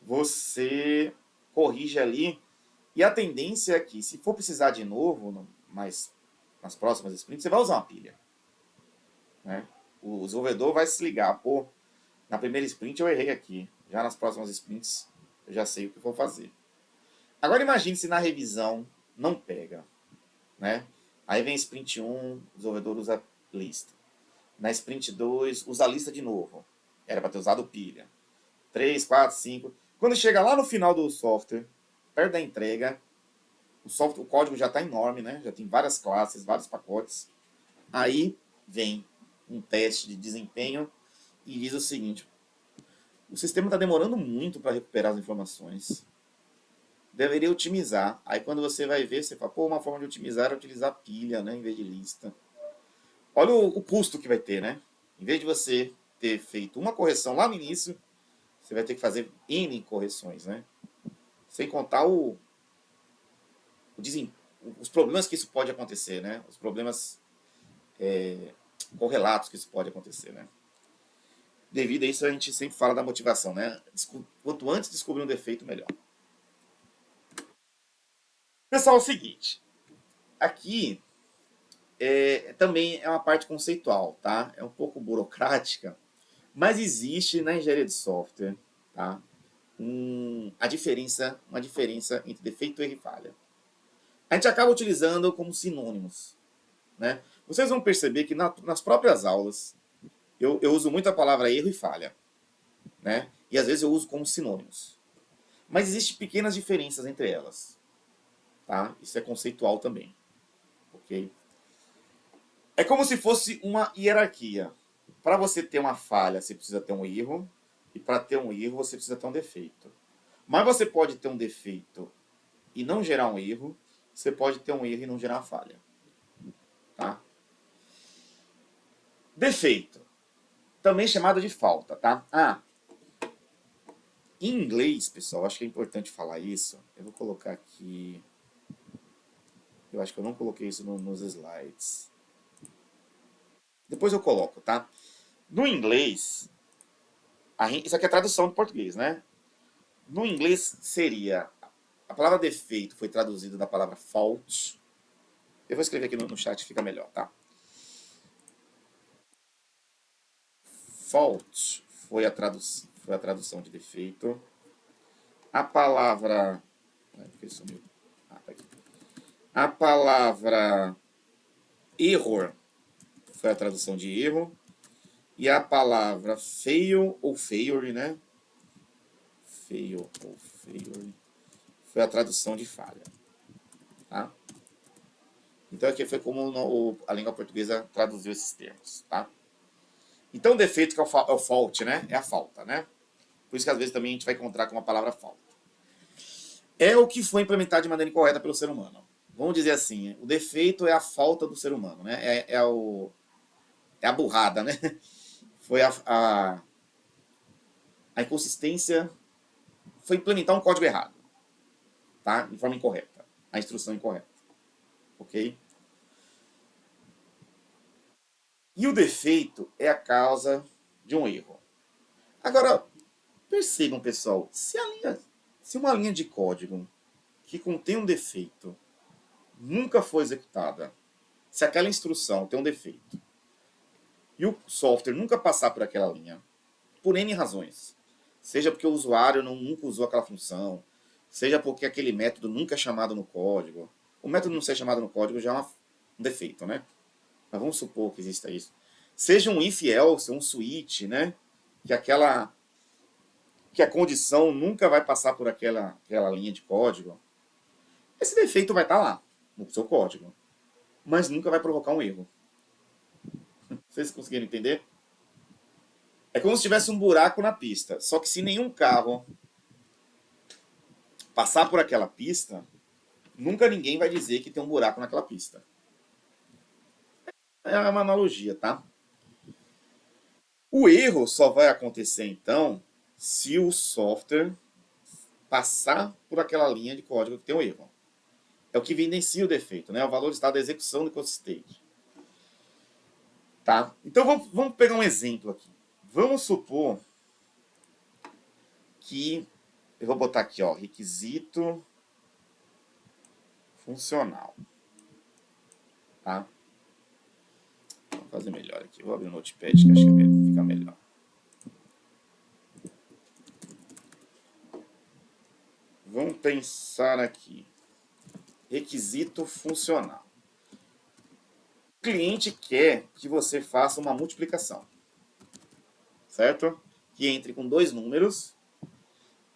Você corrige ali e a tendência é que, se for precisar de novo, mas nas próximas sprints, você vai usar uma pilha. Né? O desenvolvedor vai se ligar, pô, na primeira sprint eu errei aqui, já nas próximas sprints eu já sei o que vou fazer. Agora imagine se na revisão não pega, né? Aí vem sprint 1, o desenvolvedor usa lista. Na sprint 2, usa a lista de novo. Era para ter usado pilha. 3, 4, 5. Quando chega lá no final do software, perto da entrega, o código já está enorme, né? Já tem várias classes, vários pacotes. Aí vem um teste de desempenho e diz o seguinte: o sistema está demorando muito para recuperar as informações. Deveria otimizar. Aí quando você vai ver, você fala, pô, uma forma de otimizar é utilizar pilha, né, em vez de lista. Olha o custo que vai ter, né? Em vez de você ter feito uma correção lá no início, você vai ter que fazer N correções, né? Sem contar os problemas que isso pode acontecer, né? Os problemas correlatos que isso pode acontecer, né? Devido a isso, a gente sempre fala da motivação, né? Quanto antes descobrir um defeito, melhor. Pessoal, é o seguinte. Aqui também é uma parte conceitual, tá? É um pouco burocrática, mas existe na engenharia de software, tá? Uma diferença entre defeito, erro e falha. A gente acaba utilizando como sinônimos, né? Vocês vão perceber que nas próprias aulas eu uso muito a palavra erro e falha, né? E às vezes eu uso como sinônimos. Mas existem pequenas diferenças entre elas, tá? Isso é conceitual também, ok? É como se fosse uma hierarquia. Para você ter uma falha, você precisa ter um erro, e para ter um erro, você precisa ter um defeito. Mas você pode ter um defeito e não gerar um erro, você pode ter um erro e não gerar uma falha. Tá? Defeito, também chamado de falta, tá? Em inglês, pessoal, acho que é importante falar isso. Eu vou colocar aqui. Eu acho que eu não coloquei isso nos slides. Depois eu coloco, tá? No inglês, isso aqui é tradução de português, né? No inglês seria. A palavra defeito foi traduzida da palavra fault. Eu vou escrever aqui no chat, fica melhor, tá? Fault foi a tradução de defeito. A palavra. Porque sumiu. Tá aqui. A palavra error foi a tradução de erro. E a palavra fail ou failure, né? Fail ou failure foi a tradução de falha. Tá? Então aqui foi como a língua portuguesa traduziu esses termos. Tá? Então o defeito que é o fault, né? É a falta, né? Por isso que às vezes também a gente vai encontrar com a palavra falta. É o que foi implementado de maneira incorreta pelo ser humano. Vamos dizer assim, o defeito é a falta do ser humano, né? É a burrada, né? Foi a inconsistência, foi implementar um código errado, tá? De forma incorreta, a instrução incorreta, ok? E o defeito é a causa de um erro. Agora, percebam, pessoal, se uma linha de código que contém um defeito nunca foi executada, se aquela instrução tem um defeito e o software nunca passar por aquela linha, por N razões, seja porque o usuário nunca usou aquela função, seja porque aquele método nunca é chamado no código, o método não ser chamado no código já é um defeito, né? Mas vamos supor que exista isso. Seja um if else, um switch, né? Que a condição nunca vai passar por aquela linha de código. Esse defeito vai estar lá, no seu código, mas nunca vai provocar um erro. Vocês conseguiram entender? É como se tivesse um buraco na pista, só que se nenhum carro passar por aquela pista, nunca ninguém vai dizer que tem um buraco naquela pista. É uma analogia, tá? O erro só vai acontecer, então, se o software passar por aquela linha de código que tem um erro. É o que evidencia o defeito, né? O valor está da execução do code state. Tá? Então, vamos pegar um exemplo aqui. Vamos supor que... Eu vou botar aqui, ó, requisito funcional. Tá? Vou fazer melhor aqui. Vou abrir o Notepad, que acho que fica melhor. Vamos pensar aqui. Requisito funcional. O cliente quer que você faça uma multiplicação. Certo? Que entre com dois números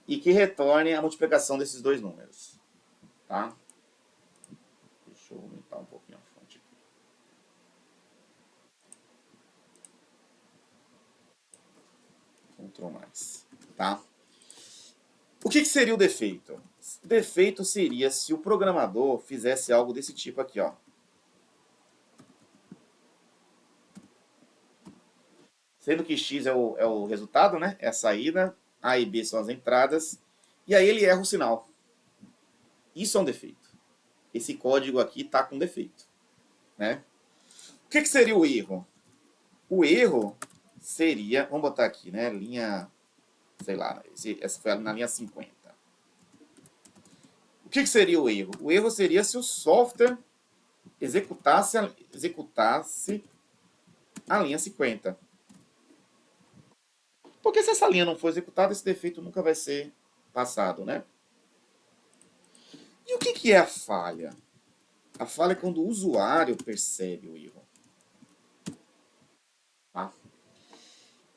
e que retorne a multiplicação desses dois números. Tá? Deixa eu aumentar um pouquinho a fonte aqui. Ctrl mais. Tá? O que seria o defeito? O defeito seria se o programador fizesse algo desse tipo aqui, ó. Sendo que x é o resultado, né? É a saída, A e B são as entradas, e aí ele erra o sinal. Isso é um defeito. Esse código aqui está com defeito, né? O que seria o erro? O erro seria, vamos botar aqui, né? Linha, sei lá, essa foi na linha 50. O que seria o erro? O erro seria se o software executasse a linha 50. Porque se essa linha não for executada, esse defeito nunca vai ser passado, né? E o que é a falha? A falha é quando o usuário percebe o erro. Tá?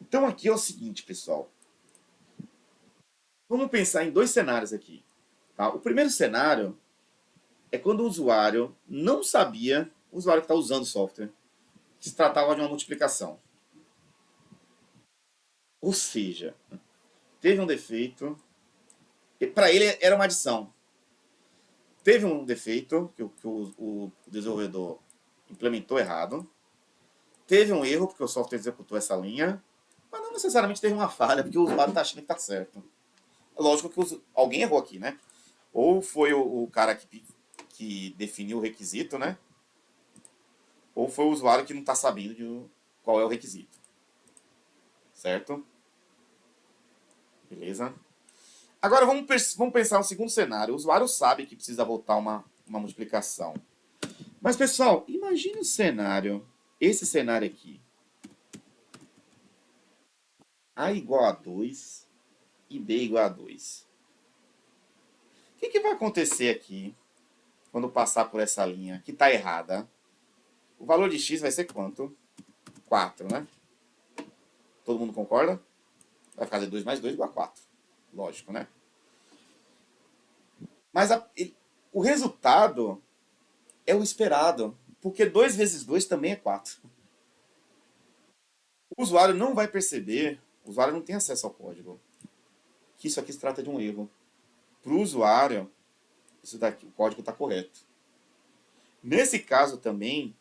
Então aqui é o seguinte, pessoal. Vamos pensar em dois cenários aqui. Tá? O primeiro cenário é quando o usuário não sabia, o usuário que está usando o software, que se tratava de uma multiplicação. Ou seja, teve um defeito, para ele era uma adição. Teve um defeito que o desenvolvedor implementou errado. Teve um erro, porque o software executou essa linha. Mas não necessariamente teve uma falha, porque o usuário está achando que está certo. Lógico que alguém errou aqui, né? Ou foi o cara que definiu o requisito, né? Ou foi o usuário que não está sabendo qual é o requisito. Certo? Beleza? Agora vamos pensar no segundo cenário. O usuário sabe que precisa voltar uma multiplicação. Mas, pessoal, imagine o cenário, esse cenário aqui. A igual a 2 e B igual a 2. O que vai acontecer aqui quando passar por essa linha que está errada? O valor de x vai ser quanto? 4, né? Todo mundo concorda? Vai fazer 2 mais 2 igual a 4. Lógico, né? Mas o resultado é o esperado, porque 2 vezes 2 também é 4. O usuário não vai perceber, o usuário não tem acesso ao código, que isso aqui se trata de um erro. Para o usuário, isso daqui, o código está correto. Nesse caso também,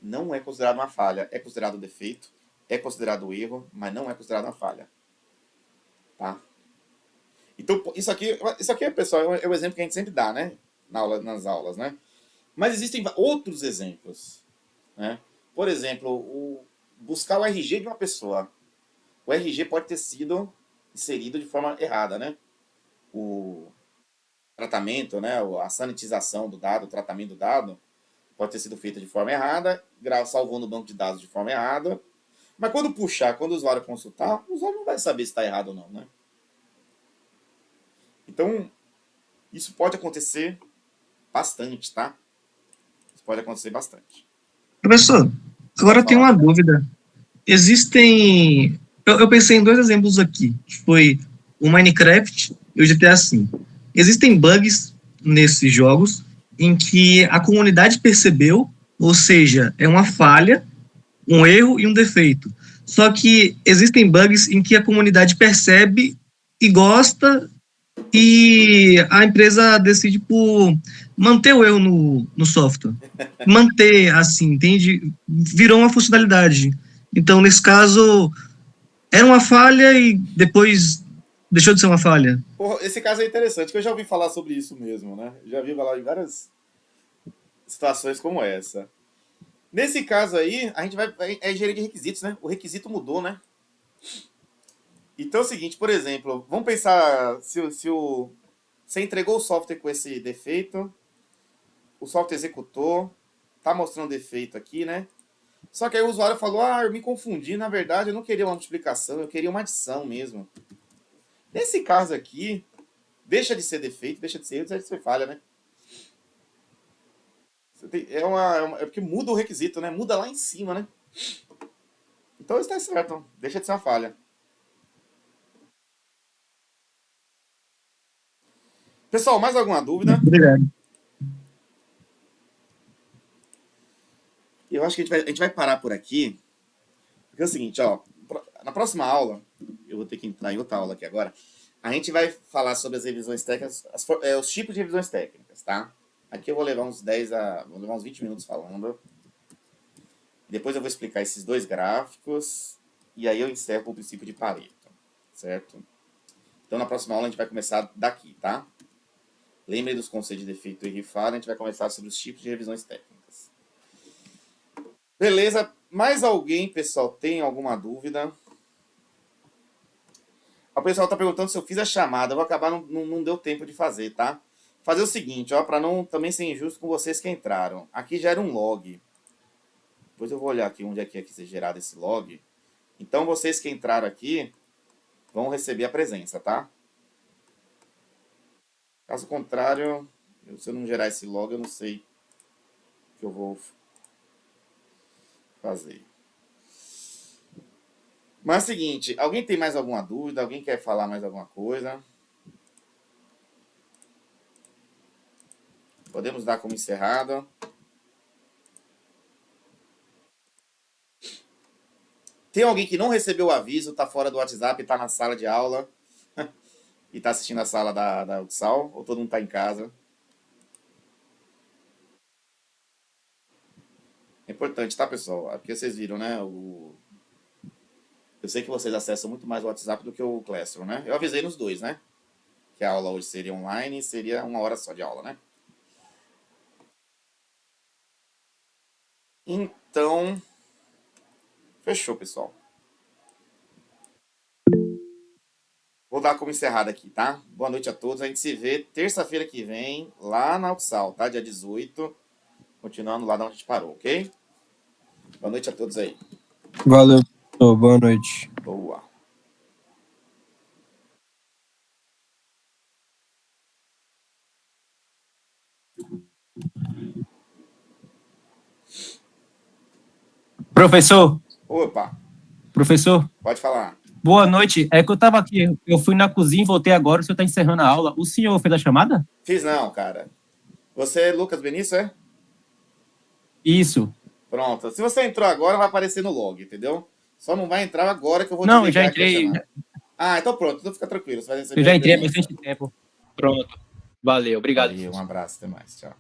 não é considerado uma falha, é considerado defeito, é considerado erro, mas não é considerado uma falha. Tá? Então, isso aqui, pessoal, é o exemplo que a gente sempre dá, né? Nas aulas, né? Mas existem outros exemplos, né? Por exemplo, buscar o RG de uma pessoa. O RG pode ter sido inserido de forma errada, né? tratamento, né, a sanitização do dado, o tratamento do dado, pode ter sido feita de forma errada, salvou no banco de dados de forma errada. Mas quando puxar, quando o usuário consultar, o usuário não vai saber se está errado ou não, né? Então, isso pode acontecer bastante, tá? Isso pode acontecer bastante. Professor, agora eu tenho uma dúvida. Existem... Eu pensei em 2 exemplos aqui, que foi o Minecraft e o GTA V. Existem bugs nesses jogos em que a comunidade percebeu, ou seja, é uma falha, um erro e um defeito. Só que existem bugs em que a comunidade percebe e gosta e a empresa decide por manter o erro no software. Manter, assim, entende? Virou uma funcionalidade. Então, nesse caso, era uma falha e depois deixou de ser uma falha. Porra, esse caso é interessante, que eu já ouvi falar sobre isso mesmo, né? Já vi falar em várias situações como essa. Nesse caso aí, a gente vai... É engenharia de requisitos, né? O requisito mudou, né? Então é o seguinte, por exemplo, vamos pensar se você entregou o software com esse defeito, o software executou, tá mostrando defeito aqui, né? Só que aí o usuário falou, eu me confundi, na verdade eu não queria uma multiplicação, eu queria uma adição mesmo. Nesse caso aqui, deixa de ser defeito, deixa de ser erro, deixa de ser falha, né? É porque muda o requisito, né? Muda lá em cima, né? Então isso tá certo, deixa de ser uma falha. Pessoal, mais alguma dúvida? Obrigado. Eu acho que a gente vai parar por aqui. Porque é o seguinte, ó. Na próxima aula, eu vou ter que entrar em outra aula aqui agora. A gente vai falar sobre as revisões técnicas, os tipos de revisões técnicas, tá? Aqui eu vou levar uns 20 minutos falando. Depois eu vou explicar esses 2 gráficos. E aí eu encerro com o princípio de Pareto, certo? Então na próxima aula a gente vai começar daqui, tá? Lembrem dos conceitos de defeito e falha, a gente vai conversar sobre os tipos de revisões técnicas. Beleza? Mais alguém, pessoal, tem alguma dúvida? O pessoal está perguntando se eu fiz a chamada. Eu vou acabar, não deu tempo de fazer, tá? Fazer o seguinte, ó, para não também ser injusto com vocês que entraram. Aqui já era um log. Depois eu vou olhar aqui onde é que ser gerado esse log. Então, vocês que entraram aqui vão receber a presença, tá? Caso contrário, se eu não gerar esse log, eu não sei o que eu vou fazer. Mas é o seguinte, alguém tem mais alguma dúvida? Alguém quer falar mais alguma coisa? Podemos dar como encerrado. Tem alguém que não recebeu o aviso, tá fora do WhatsApp, tá na sala de aula e tá assistindo a sala da UXAL, ou todo mundo tá em casa? É importante, tá, pessoal? É porque vocês viram, né? Eu sei que vocês acessam muito mais o WhatsApp do que o Classroom, né? Eu avisei nos 2, né? Que a aula hoje seria online e seria 1 hora só de aula, né? Então, fechou, pessoal. Vou dar como encerrado aqui, tá? Boa noite a todos. A gente se vê terça-feira que vem, lá na UXAL, tá? Dia 18. Continuando lá de onde a gente parou, ok? Boa noite a todos aí. Valeu, professor. Boa noite. Boa. Professor, Opa, professor, pode falar. boa noite. É que eu tava aqui, eu fui na cozinha e voltei agora, o senhor tá encerrando a aula. O senhor fez a chamada? Fiz não, cara. Você é Lucas Benício, é? Isso. Pronto. Se você entrou agora, vai aparecer no log, entendeu? Só não vai entrar agora que eu vou Não, eu desligar já aqui a entrei. chamada. Ah, então pronto. Então fica tranquilo. Você vai receber Eu já a entrei há presença. bastante tempo. Pronto. Valeu, obrigado. Valeu, um abraço, até mais. Tchau.